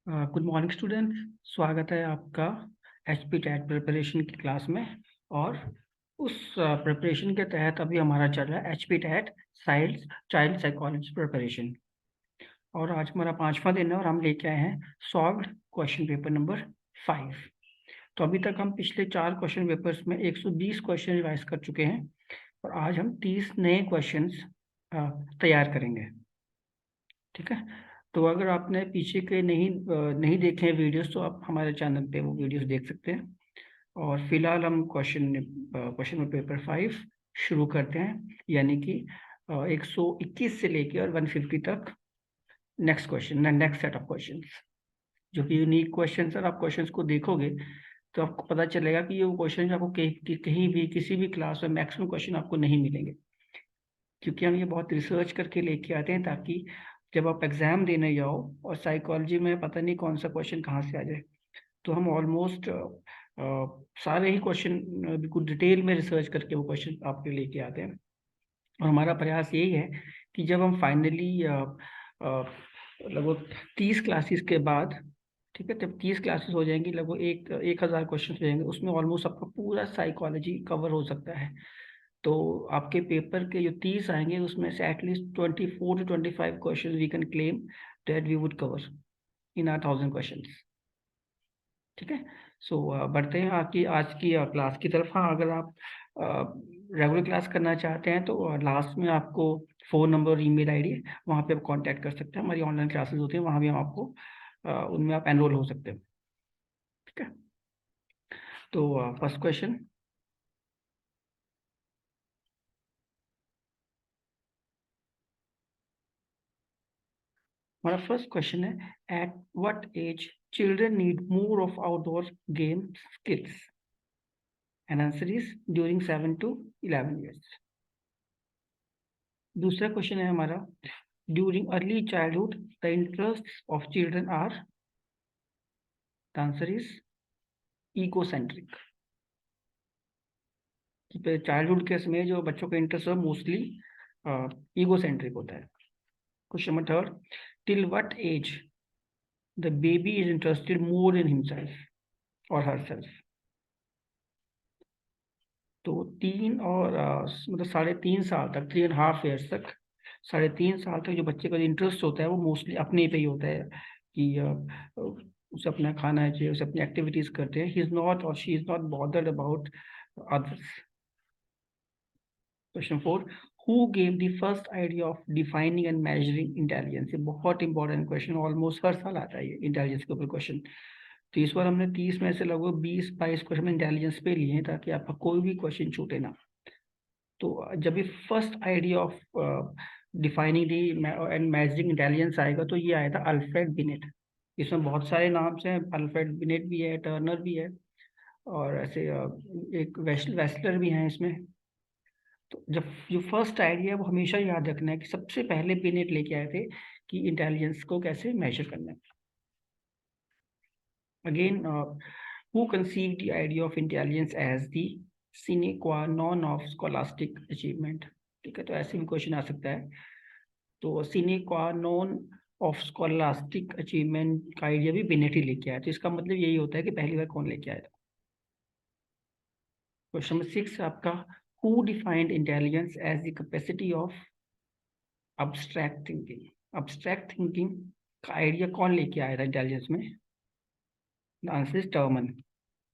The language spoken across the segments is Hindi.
Good morning student. स्वागत है आपका HP टेट प्रिपरेशन की क्लास में। और उस प्रिपरेशन के तहत अभी हमारा चल रहा है HP TET science child psychology preparation. और आज हमारा 5वां दिन है और हम लेके आए हैं सॉल्व्ड क्वेश्चन पेपर नंबर 5। तो अभी तक हम पिछले 4 क्वेश्चन पेपर्स में 120 क्वेश्चन रिवाइज कर चुके हैं और आज हम 30 नए क्वेश्चंस तैयार करेंगे। ठीक है, तो अगर आपने पीछे के नहीं देखे हैं वीडियोस तो आप हमारे चैनल पे वो वीडियोस देख सकते हैं। और फिलहाल हम क्वेश्चन पेपर 5 शुरू करते हैं, यानी कि 121 से लेके और 150 तक नेक्स्ट सेट ऑफ क्वेश्चंस, जो कि यूनिक क्वेश्चंस। और आप क्वेश्चंस को देखोगे तो आपको पता चलेगा कि ये वो क्वेश्चन आपको कहीं भी किसी भी क्लास में मैक्सिमम क्वेश्चन आपको नहीं मिलेंगे, क्योंकि हम ये बहुत रिसर्च करके लेके आते हैं ताकि जब आप एग्जाम देने जाओ और साइकोलॉजी में पता नहीं कौन सा क्वेश्चन कहाँ से आ जाए, तो हम ऑलमोस्ट सारे ही क्वेश्चन बिल्कुल डिटेल में रिसर्च करके वो क्वेश्चन आपके लेके आते हैं। और हमारा प्रयास यही है कि जब हम फाइनली लगभग 30 क्लासेस के बाद, ठीक है, जब 30 क्लासेस हो जाएंगी, लगभग 1000 क्वेश्चन हो जाएंगे, उसमें ऑलमोस्ट आपका पूरा साइकोलॉजी कवर हो सकता है। तो आपके पेपर के जो 30 आएंगे उसमें से at least 24 to 25 question we can claim that we would cover in our 1000 questions. ठीक है, सो बढ़ते हैं आपकी आज की क्लास की तरफ। हाँ, अगर आप रेगुलर क्लास करना चाहते हैं तो लास्ट में आपको फ़ोन नंबर और ईमेल आईडी है, वहाँ पे आप कांटेक्ट कर सकते हैं। हमारी ऑनलाइन क्लासेस होती हैं, वहाँ भी हम आपको उनमें आप एनरोल हो सकते हैं। ठीक है, तो फर्स्ट क्वेश्चन, हमारा फर्स्ट क्वेश्चन है, at what age children need more of outdoor game skills? And answer is during 7 to 11 years। दूसरा क्वेश्चन है हमारा, during early childhood the interest of children are? The answer is egocentric. Childhood के समय जो बच्चों का इंटरेस्ट है मोस्टली इगोसेंट्रिक होता है। Question number third, till what age the baby is interested more in himself और हरसेल्फ? तो 3 और मतलब 3.5 साल तक, 3.5 years तक, 3.5 साल तक जो बच्चे का इंटरेस्ट होता है वो मोस्टली अपने पे ही होता है कि उसे अपना खाना है चाहिए, उसे अपनी एक्टिविटीज करते हैं। ही इज नॉट और she is not bothered about others. Question 4, who gave the first idea of defining and measuring intelligence? ये बहुत इंपॉर्टेंट क्वेश्चन, ऑलमोस्ट हर साल आता है ये इंटेलिजेंस के ऊपर क्वेश्चन। तो इस बार हमने 30 में से लगभग 20-22 क्वेश्चन इंटेलिजेंस पे लिए हैं ताकि आपका कोई भी क्वेश्चन छूटे ना। तो जब भी first idea of defining the and measuring intelligence आएगा तो ये आया था अल्फ्रेड बिनेट। इसमें बहुत सारे नाम से हैं, अल्फ्रेड बिनेट भी है, टर्नर भी है, और ऐसे एक वेस्लर भी हैं इसमें। तो जब जो फर्स्ट आइडिया है वो हमेशा याद रखना है कि सबसे पहले बिनेट लेके आए थे कि इंटेलिजेंस को कैसे मेजर करना है। Again, who conceive the idea of intelligence as the sine qua non of scholastic achievement? ठीक है, तो ऐसे भी क्वेश्चन आ सकता है। तो sine qua non of scholastic achievement का आइडिया भी बिनेट ही लेके आया, तो इसका मतलब यही होता है कि पहली बार कौन लेके आया था। क्वेश्चन नंबर 6 आपका, who defined intelligence as the capacity of abstract thinking? Abstract thinking का आइडिया कौन लेके आया था इंटेलिजेंस में? आंसर इज टर्मन,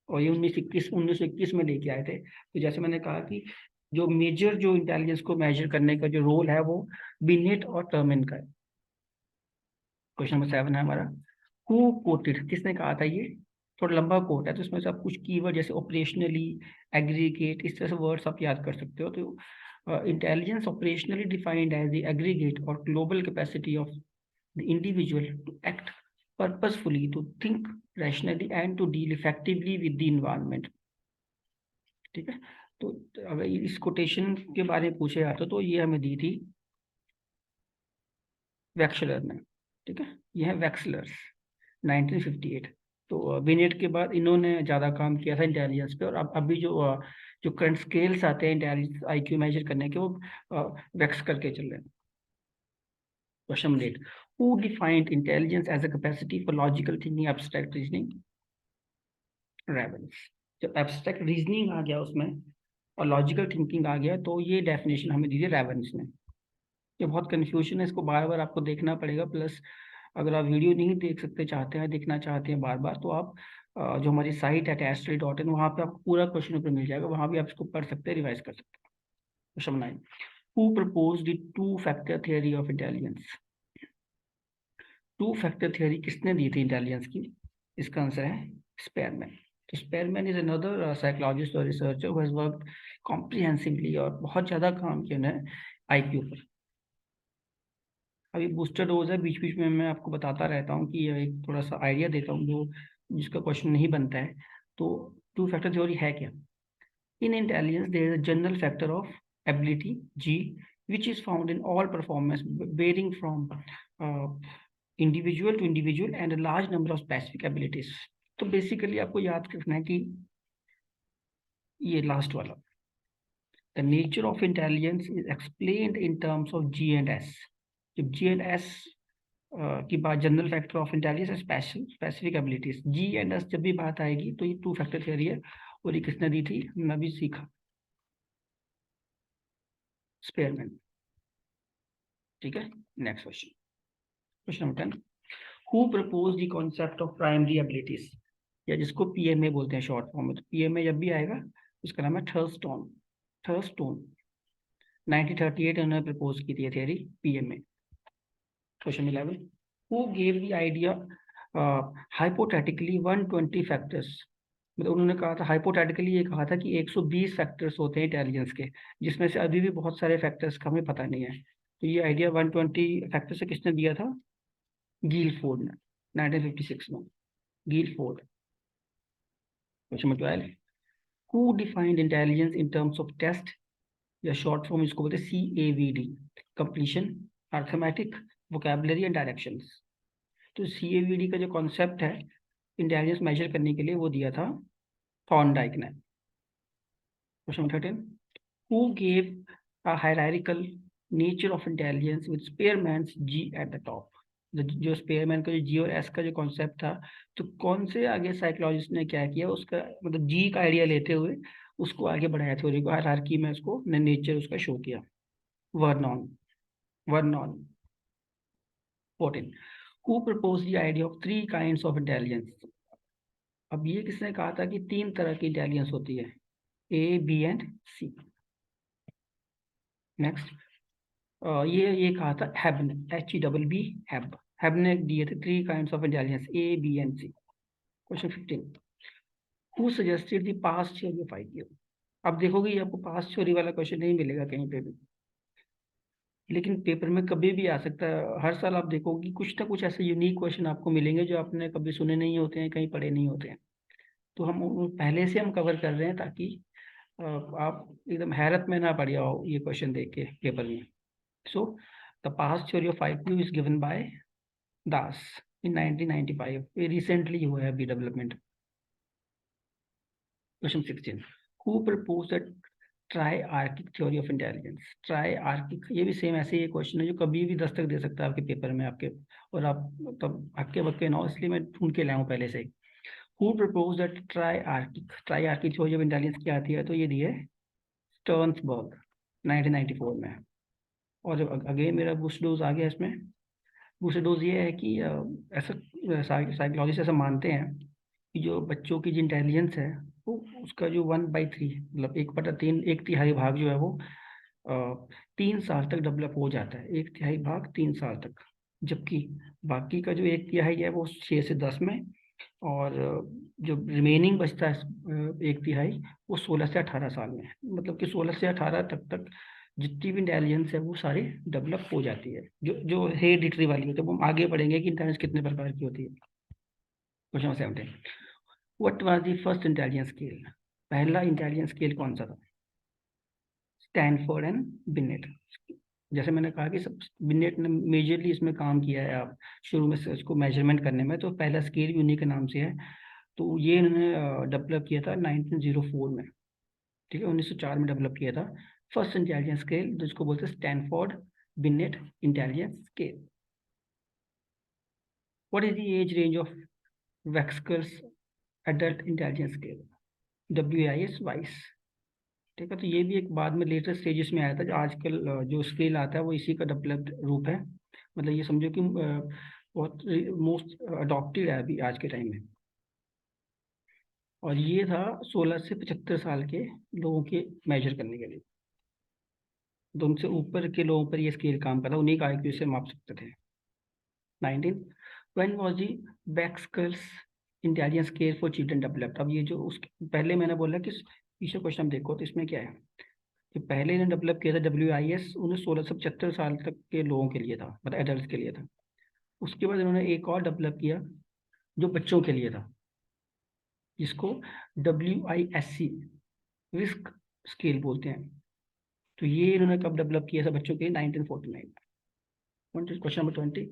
और ये 1921 में लेके आए थे। तो जैसे मैंने कहा कि जो मेजर जो इंटेलिजेंस को मेजर करने का जो रोल है वो बिनेट और टर्मेन का है। क्वेश्चन नंबर 7 है हमारा, हु कोटेड? किसने कहा था? ये थोड़ा लंबा कोट है तो इसमें से आप कुछ कीवर्ड जैसे ऑपरेशनली, एग्रीगेट, इस तरह से वर्ड्स आप याद कर सकते हो। तो intelligence operationally defined as the aggregate और global capacity of the individual to act purposefully, to think rationally and to deal effectively with the environment। ठीक है, तो अगर इस कोटेशन के बारे में पूछे जाता तो ये हमें दी थी वैक्सलर ने। ठीक है, ये है वैक्सलर्स 1958। तो बिनेट के बाद इन्होंने ज़्यादा काम किया था इंटेलिजेंस पे, और अब अभी जो करंट स्केल्स आते हैं इंटेलिजेंस IQ मेजर करने के, वो वैक्स करके चल रहे हैं। Question 8, Who defined intelligence as a capacity for logical thinking, abstract reasoning? Ravines. जब एब्स्ट्रैक्ट रीजनिंग आ गया उसमें और लॉजिकल थिंकिंग आ गया तो ये डेफिनेशन हमें दी है रेवेन्स ने। ये बहुत कंफ्यूजन है, इसको बार बार आपको देखना पड़ेगा। प्लस अगर आप वीडियो नहीं देख सकते, चाहते हैं देखना चाहते हैं बार बार, तो आप जो हमारी साइट है testtree.in, वहाँ पे आपको पूरा क्वेश्चन पेपर मिल जाएगा, वहाँ भी आप इसको पढ़ सकते हैं, रिवाइज कर सकते हैं। Question 9, who proposed the two factor theory of intelligence? Two factor theory किसने दी थी इंटेलिजेंस की? इसका आंसर है स्पेयरमैन। तो स्पेयरमैन इज अनदर साइकोलॉजिस्ट और researcher who has worked comprehensively, और बहुत ज़्यादा काम किया उन्होंने आईक्यू पर। अभी बूस्टर डोज है, बीच बीच में मैं आपको बताता रहता हूँ कि एक थोड़ा सा आइडिया देता हूँ जो जिसका क्वेश्चन नहीं बनता है। तो टू फैक्टर थ्योरी है क्या? In intelligence there is a general factor of ability G, which is found in all performance varying from individual to individual and a large number of specific abilities. तो बेसिकली आपको याद रखना है कि ये लास्ट वाला, the nature of intelligence is explained in terms of G and S. जब जी एंड एस की बात, general factor of intelligence, special specific abilities, G and S जब भी बात आएगी तो ये टू फैक्टर थियरी है। और ये किसने दी थी? हमने अभी सीखा, स्पेयरमैन। ठीक है, next question, question number 10, who propose the concept of primary abilities, या जिसको पीएमए बोलते हैं शॉर्ट फॉर्म में। तो पीएमए जब भी आएगा उसका नाम है थर्स्टोन। थर्स्टोन 1938 उन्होंने प्रपोज की थी theory PMA. Question 11, who gave the idea hypothetically 120 factors? मतलब उन्होंने कहा था, हाइपोथेटिकली ये कहा था कि 120 फैक्टर्स होते हैं इंटेलिजेंस के, जिसमें से अभी भी बहुत सारे फैक्टर्स का हमें पता नहीं है। तो ये आइडिया 120 फैक्टर से किसने दिया था? गीलफोर्ड ने 1956 में, Guilford. Question number 12, who defined intelligence in terms of test, या शॉर्ट फॉर्म इसको बोलते हैं CAVD, completion, arithmetic, vocabulary and directions. तो CAVD का जो कॉन्सेप्ट है इंटेलिजेंस मेजर करने के लिए, वो दिया था थॉर्नडाइक ने। Question 13, who gave a hierarchical nature of intelligence with Spearman's G at the top? जो स्पेयरमैन का जो जी और एस का जो कॉन्सेप्ट था, तो कौन से आगे साइकोलॉजिस्ट ने क्या किया, उसका मतलब जी का आइडिया लेते हुए उसको आगे बढ़ाया, थ्योरी को, हायरार्की में उसको नेचर उसका शो किया। Vernon, Vernon. 14, who propose the idea of three kinds of intelligence? अब ये किसने कहा था कि तीन तरह की इंटेलिजेंस होती है, A, B and C? Next, ये कहा था हैब ने, HEBB, हैब। हैब ने दिए थे three kinds of intelligence, A, B and C। Question 15, who suggested the past theory ऑफ IQ? अब देखोगे ये आपको पास्ट थ्योरी वाला क्वेश्चन नहीं मिलेगा कहीं पे भी, लेकिन पेपर में कभी भी आ सकता है। हर साल आप देखोगे कुछ ना कुछ ऐसे यूनिक क्वेश्चन आपको मिलेंगे जो आपने कभी सुने नहीं होते हैं, कहीं पढ़े नहीं होते हैं। तो हम पहले से हम कवर कर रहे हैं ताकि आप एकदम हैरत में ना पड़ जाओ ये क्वेश्चन देख के पेपर में। सो द पास्ट थ्योरी ऑफ IQ is given by Das in 1995। ये रिसेंटली हुआ है अभी development. Question 16, who propose the triarchic theory of intelligence? Triarchic, ये भी सेम ऐसे ही क्वेश्चन है जो कभी भी दस्तक दे सकता है आपके पेपर में आपके, और आप तब हक्के बक्के ना हो, इसलिए मैं ढूंढ के लाया हूँ पहले से ही। Who propose the triarchic theory of intelligence क्या आती है? तो ये दी है स्टर्न्सबर्ग 1994 में। और जब अगेन मेरा बूस्ट डोज आ गया इसमें, बूस्ट डोज ये है कि ऐसा साइकोलॉजिस्ट ऐसा मानते हैं कि जो बच्चों की जो इंटेलिजेंस है, वो उसका जो 1/3, मतलब 1/3, 1/3 भाग जो है वो 3 साल तक डेवलप हो जाता है। 1/3 भाग 3 साल तक, जबकि बाकी का जो 1/3 है वो 6 से 10 में, और जो रिमेनिंग बचता है 1/3 वो 16 से 18 साल में। मतलब कि 16 से 18 तक जितनी भी इंटेलिजेंस है वो सारी डेवलप हो जाती है, जो जो हेरिडिटरी वाली है। तो हम आगे पढ़ेंगे कि इंटेलिजेंस कितने प्रकार की होती है। Question 17, what was the first intelligence scale? पहला इंटेलिजेंस स्केल कौन सा था? Stanford and beneath. जैसे मैंने कहा कि सब बिनेट ने मेजरली इसमें काम किया है, आप शुरू में से इसको मेजरमेंट करने में। तो पहला स्केल उन्हीं के नाम से है। तो ये इन्होंने डेवलप किया था 1904 में। ठीक है, 1904 में डेवलप किया था फर्स्ट इंटेलिजेंस स्केल, जिसको बोलते हैं Stanford Binet intelligence scale. What is the age range of Wechsler's adult intelligence scale, WIS वाइस। ठीक है, तो ये भी एक बाद में लेटेस्ट स्टेजेस में आया था। जो आजकल जो स्केल आता है वो इसी का डेवलप्ड रूप है। मतलब ये समझो कि बहुत मोस्ट अडॉप्टेड है अभी आज के टाइम में। और ये था 16 से 75 साल के लोगों के मेजर करने के लिए। तो उनसे ऊपर के लोगों पर ये स्केल काम करता, उन्हीं का IQ से माप सकते थे। 19 when was the Wechsler's intelligence scale for children developed. अब ये जो उसके पहले मैंने बोला कि पीछे क्वेश्चन हम देखो तो इसमें क्या है कि पहले इन्होंने डेवलप किया था WIS 16 से 75 साल तक के लोगों के लिए था, मतलब एडल्ट के लिए था। उसके बाद इन्होंने एक और डेवलप किया जो बच्चों के लिए था, जिसको WISC रिस्क स्केल बोलते हैं। तो ये इन्होंने कब डेवलप किया था बच्चों के लिए? 1949। Question number 20,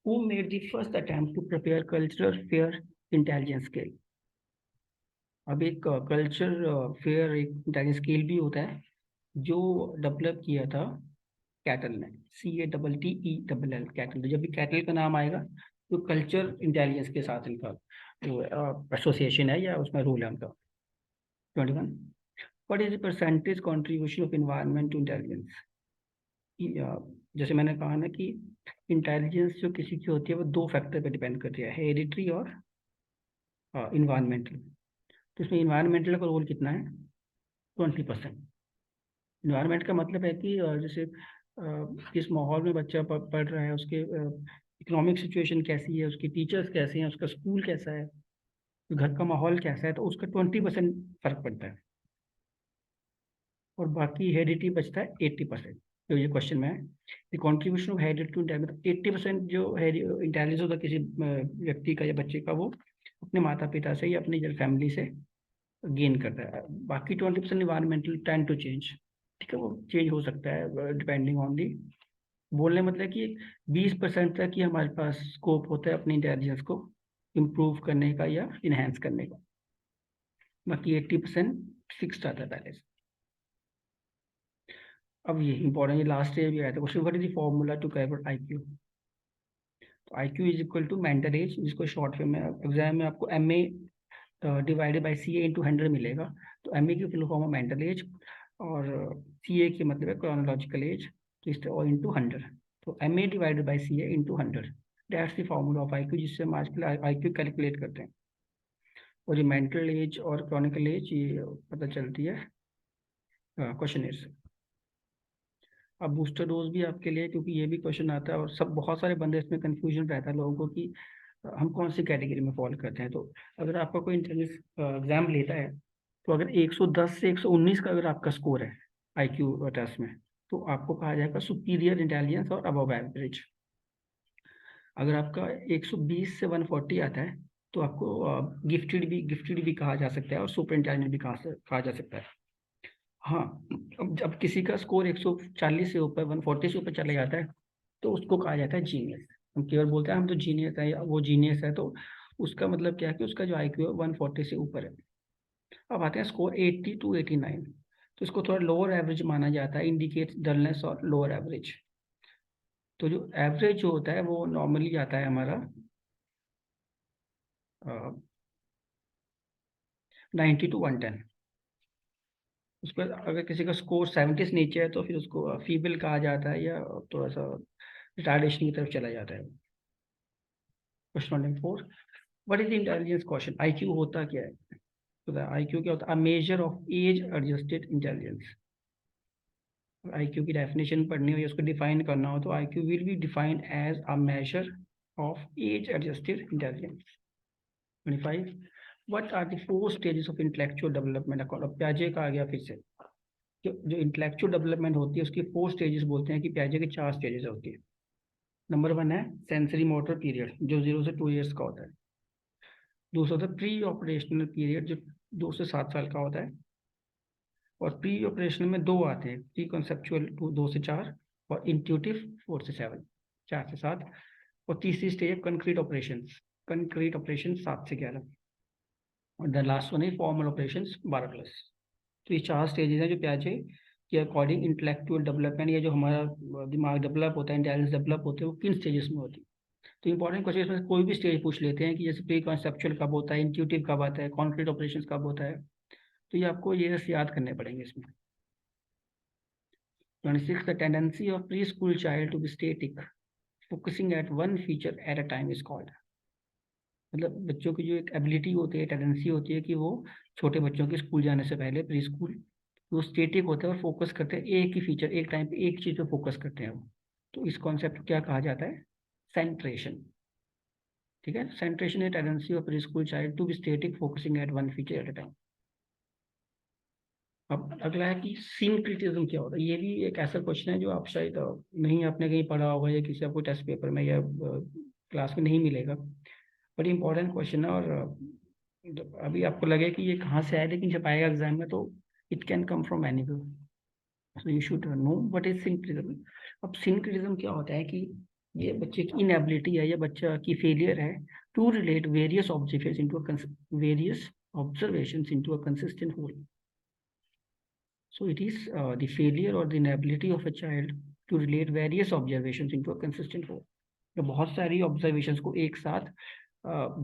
who made the first attempt to prepare cultural fair intelligence scale. अब एक कल्चर फेयर एक इंटेलिजेंस स्केल भी होता है जो डेवलप किया था कैटल ने, CATTELL कैटल। तो जब भी कैटल का नाम आएगा तो कल्चर इंटेलिजेंस के साथ इनका जो एसोसिएशन है या उसमें रूल है उनका। 21, what is the percentage contribution of environment to intelligence. जैसे मैंने कहा ना कि इंटेलिजेंस जो किसी की होती है वो दो फैक्टर पे डिपेंड करती है, हेरिडिटरी और इन्वायरमेंटल। तो इसमें इन्वायरमेंटल का रोल कितना है? 20%। इन्वायरमेंट का मतलब है कि जैसे किस माहौल में बच्चा पढ़ रहा है, उसके इकोनॉमिक सिचुएशन कैसी है, उसके टीचर्स कैसे हैं, उसका स्कूल कैसा है, घर का माहौल कैसा है, तो उसका 20% फर्क पड़ता है। और बाकी हेरिडिटी बचता है 80%। जो ये क्वेश्चन में है, the contribution of heredity to intelligence, 80% जो इंटेलिजेंस होता है किसी व्यक्ति का या बच्चे का, वो अपने माता पिता से या अपनी फैमिली से गेन करता है। बाकी 20% इन्वायरमेंटल टेंड टू चेंज। ठीक है, वो चेंज हो सकता है डिपेंडिंग ऑन दी। बोलने मतलब कि 20% तक ही हमारे पास स्कोप होता है अपनी इंटेलिजेंस को इम्प्रूव करने का या इनहेंस करने का। बाकी 80% फिक्स्ड आता है पहले से। अब ये इंपॉर्टेंट, ये लास्ट ईयर भी आया था question, what is the formula to calculate IQ। तो IQ is equal to mental age, जिसको शॉर्ट फॉर्म में एग्जाम में आपको MA divided by CA into 100 मिलेगा। तो MA की फुल फॉर्म है मेंटल एज, और CA की मतलब है क्रोनोलॉजिकल एज, तो इस और इंटू 100। तो MA divided by CA into 100, that's the formula of IQ, जिससे हम आजकल IQ कैलकुलेट करते हैं। और ये मेंटल एज और क्रोनिकल एज ये पता चलती है क्वेश्चन से। अब बूस्टर डोज भी आपके लिए, क्योंकि ये भी क्वेश्चन आता है और सब बहुत सारे बंदे इसमें कंफ्यूजन रहता है लोगों को कि हम कौन सी कैटेगरी में फॉल करते हैं। तो अगर आपका कोई इंटेलिजेंस एग्जाम लेता है, तो अगर 110 से 119 का अगर आपका स्कोर है IQ टेस्ट में, तो आपको कहा जाएगा सुपीरियर इंटेलिजेंस और अबव एवरेज। अगर आपका 120 से 140 आता है, तो आपको गिफ्टेड भी कहा जा सकता है और सुपर इंटेलिजेंट भी कहा जा सकता है। हाँ, अब जब किसी का स्कोर 140 से ऊपर 140 से ऊपर चला जाता है, तो उसको कहा जाता है जीनियस। हम केवल बोलते हैं हम तो जीनियस है या वो जीनियस है, तो उसका मतलब क्या है कि उसका जो IQ है 140 से ऊपर है। अब आते हैं स्कोर 80 टू 89, तो इसको थोड़ा लोअर एवरेज माना जाता है, इंडिकेट डलनेस और लोअर एवरेज। तो जो एवरेज जो होता है वो नॉर्मली आता है हमारा 90 टू 110। उस पर अगर किसी का स्कोर 70 से नीचे है तो फिर उसको फीबल कहा जाता है या थोड़ा सा रिटार्डेशन की तरफ चला जाता है। Question number 4, what is intelligence question. IQ होता क्या है? तो IQ क्या होता है? A measure of age adjusted intelligence. IQ की डेफिनेशन पढ़नी हो या उसको डिफाइन करना हो, तो IQ will be defined as a measure of age adjusted intelligence. 25, what are the 4 stages of intellectual development according. प्याजे का आ गया फिर से। जो इंटेलेक्चुअल डेवलपमेंट होती है उसकी 4 स्टेजेस बोलते हैं कि प्याजे के 4 स्टेजेस होती है। नंबर 1 है सेंसरी मोटर पीरियड, जो 0 से 2 ईयर्स का होता है। दूसरा होता है प्री ऑपरेशनल पीरियड, जो 2 से 7 साल का होता है। और प्री ऑपरेशनल में 2 आते हैं, प्री कॉन्सेप्चुअल 2 से 4, और इंट्यूटिव 4 से 7, 4 से 7। और तीसरी स्टेज है कंक्रीट ऑपरेशन 7 से 11। और द लास्ट वन है फॉर्मल ऑपरेशन 12+। तो ये 4 स्टेजेस हैं जो प्याजे के अकॉर्डिंग इंटेलेक्चुअल डेवलपमेंट, या जो हमारा दिमाग डेवलप होता है, इंटेलिजेंस डेवलप होते हैं, वो किन स्टेजेस में होती है। तो इंपॉर्टेंट क्वेश्चन इसमें कोई भी स्टेज पूछ लेते हैं कि जैसे प्री कॉन्सेप्चुअल कब होता है, इंट्यूटिव कब आता है, कॉन्क्रीट ऑपरेशंस कब होता है, तो ये आपको ये याद करने पड़ेंगे इसमें। 26 the tendency of pre school child to be static focusing at one feature at a time is called. मतलब बच्चों की जो एक एबिलिटी होती है, टेंडेंसी होती है कि वो छोटे बच्चों के स्कूल जाने से पहले प्री स्कूल वो स्टैटिक होते हैं और फोकस करते हैं एक ही फीचर, एक टाइम पे एक चीज पे फोकस करते हैं वो। तो इस कॉन्सेप्ट को क्या कहा जाता है? सेंट्रेशन। ठीक है, सेंट्रेशन है tendency of pre school child to be static focusing at one feature at a time. अब अगला है कि सिंक्रेटिज्म क्या होता है। ये भी एक ऐसा क्वेश्चन है जो आप शायद नहीं आपने कहीं पढ़ा होगा या किसी आपको टेस्ट पेपर में या क्लास में नहीं मिलेगा, बड़ी इंपॉर्टेंट क्वेश्चन है। और अभी आपको लगे कि ये कहाँ से आया, लेकिन जब आएगा एग्जाम में तो it can come from anywhere, so you should know what is syncretism. अब सिंक्रेटिज्म क्या होता है कि ये बच्चे की इनएबिलिटी है या बच्चा की फेलियर है to relate various observations into a consistent whole. So it is the failure or the inability of a child to relate various observations into a consistent whole. तो बहुत सारी ऑब्जर्वेशंस को एक साथ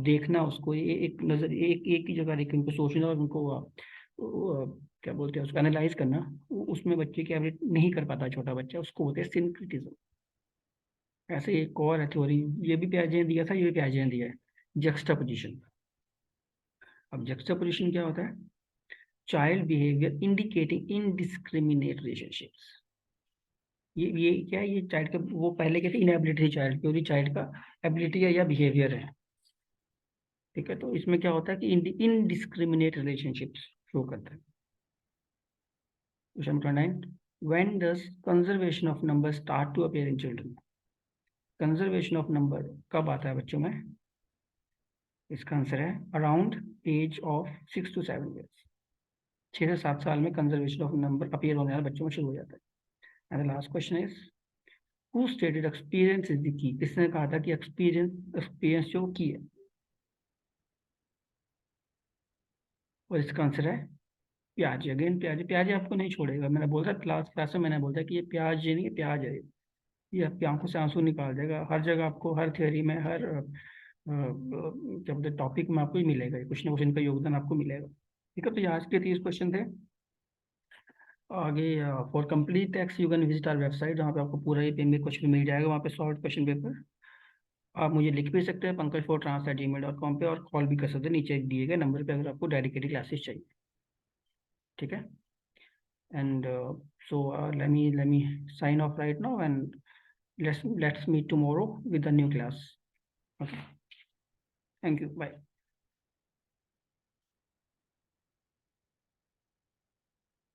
देखना, उसको एक नजर एक ही जगह देख के उनको सोचना और उनको क्या बोलते हैं उसको एनालाइज करना, उसमें बच्चे की एबिलिटी नहीं कर पाता छोटा बच्चा, उसको बोलते हैं सिंक्रेटिज्म। ऐसे एक और है थ्योरी, ये भी पियाजे ने दिया था, ये भी पियाजे ने दिया है, जक्सटापोजिशन। अब जक्सटापोजिशन क्या होता है? Child behaviour indicating indiscriminate relationships. ये क्या है? ये चाइल्ड का, वो पहले कहते इनएबिलिटी थी चाइल्ड की, और ये चाइल्ड का एबिलिटी है या बिहेवियर है। ठीक है, तो इसमें क्या होता है कि इनडिस्क्रिमिनेट रिलेशनशिप्स शो करता है। Question number 9, when does conservation of number start to appear in children? Conservation of number कब आता है बच्चों में? इसका आंसर है around age of 6 to 7 years. 6 से 7 साल में कंजर्वेशन ऑफ नंबर अपीयर होने वाला बच्चों में शुरू हो जाता है। And the last question is who stated experience is the key? किसने कहा था कि एक्सपीरियंस जो की है? और इसका आंसर है प्याज। अगेन प्याज। प्याज आपको नहीं छोड़ेगा, मैंने बोला था क्लास क्लास में, मैंने बोला था कि ये प्याज नहीं है, प्याज है। ये आपकी आंखों से आंसू निकाल देगा, हर जगह आपको, हर थ्योरी में, हर क्या बोलते टॉपिक में आपको ही मिलेगा, कुछ ना कुछ इनका योगदान आपको मिलेगा। ठीक है, तो ये आज के 30 क्वेश्चन थे। आगे for complete text you can visit our website, जहाँ पे आपको पूरा ये पेमेंट क्वेश्चन मिल जाएगा, वहाँ पे सॉल्व क्वेश्चन पेपर आप मुझे लिख भी सकते हैं pankaj4trans@gmail.com पे, और कॉल भी कर सकते हैं नीचे दिए गए नंबर पे अगर आपको डेडिकेटेड क्लासेस चाहिए। ठीक है, and so let me sign off right now, and let's meet tomorrow with a new class. Okay, thank you, bye.